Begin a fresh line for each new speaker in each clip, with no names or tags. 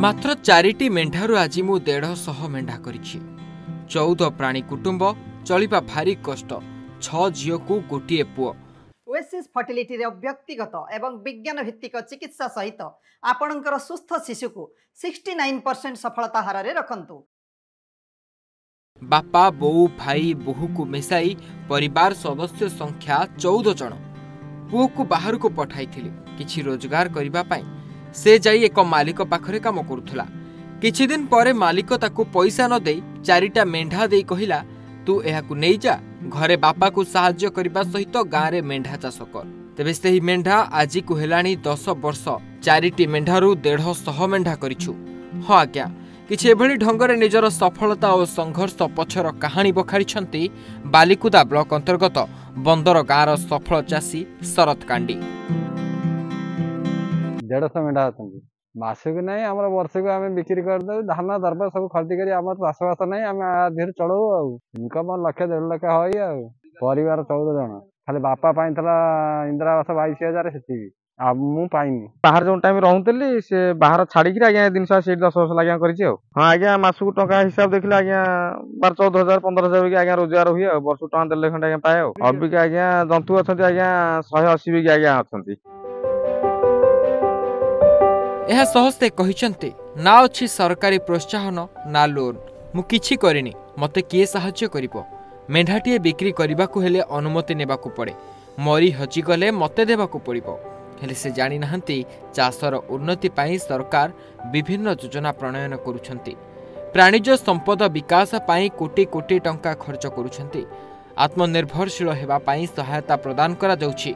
मात्र 4टी मेंढारू आज मु 150 मेंढा करिछि। 14 प्राणी कुटुंब चलिबा भारी कष्ट। 6 झियो को गोटे पुओ।
ओएसिस फर्टिलिटी रे व्यक्तिगत एवं विज्ञान भित्तिक चिकित्सा सहित आपणकर सुस्थ शिशु को 69% सफलता हार रे रखंतु।
बापा बोऊ भाई बोहू को मिसाई परिवार सदस्य संख्या 14 जन। पुओ को बाहर को पठाई किछि रोजगार करिबा पाई। से जाई एक मालिक पाखरे काम करुथला। किछि दिन परे मालिक ताकू पैसा न देई 4टा मेंढा देई कहिला, तू एहाकू नै जा, घरे बापा को सहाय्य करबा सहित गाँ रे मेंढा चाष कर। तेबे सेही मेंढा आज को हेलानी 10 वर्ष। 4टी मेंढारू 150 मेंढा करिछु। हाँ आज्ञा, किछि एभली ढंगरे निजर सफलता और संघर्ष पछर कहानी बखाड़ी बालिकुदा ब्लॉक अंतर्गत बंदर गाँर सफल चाषी शरद कांडी।
150 मेंढा मासक ना आम वर्ष को आम बिक्री कर धान दरबार सब खर्ची कर चाषबास ना आम आधे चलू इनकम 1 1.5 लाख हई परिवार 14 जन। खाली बापा पाई इंदिरा आवास 22,000 से मु पाइनी।
बाहर जो टाइम रहूली से बाहर छाड़ी आज्ञा जिन 10-10 लाख कर। हाँ आज्ञा मासक टका हिसाब देखले आज्ञा 12-14,000 15,000 आज्ञा रोजगार हुए। वर्ष टका 1.5 लाख खंडे पाए। अबिका आज्ञा जंतु अच्छा आज्ञा 180 भी आज्ञा अच्छा।
यह सहस्ते कहिसंते ना अच्छी सरकारी प्रोत्साहन ना लोन। मु किछि करिनी, मते किए सहाय्य करिवो। मेंढाटिए बिक्री करबाकू हेले अनुमति नेबाकू पड़े। मरी हजि गले मते देबाकू पड़िबो। हेले से जानि नाहंती चाषर उन्नति पाई सरकार विभिन्न योजना प्रणयन करुछंती। प्राणिज संपद विकास पाई कोटी कोटी टंका खर्च करुछंती। आत्मनिर्भरशील हेबा पाई सहायता प्रदान करा जाउछि।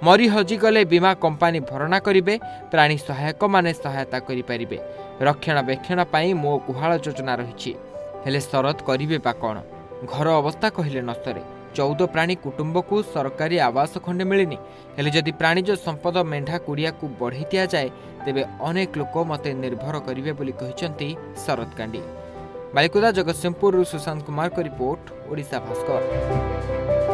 मरी हजिगले बीमा कंपानी भरणा करिवे। प्राणी सहायक माने सहायता करि परिबे। रक्षणाबेक्षण पाई मो गुहाळ योजना रहिछि। हेले शरद करिवे बा कोन? घर अवस्था कहिले नसरे। 14 प्राणी कुटुंब को सरकारी आवास खंडे मिलिनी। हेले जदि प्राणीज संपद मेंढा कुड़िया को बढ़ी दिया जाए तेबे अनेक लोक मते निर्भर करिवे बोली कहिसंती शरद कांडी। बालिकुदा जगतसिंहपुर सुशांत कुमार को रिपोर्ट, ओडिशा भास्कर।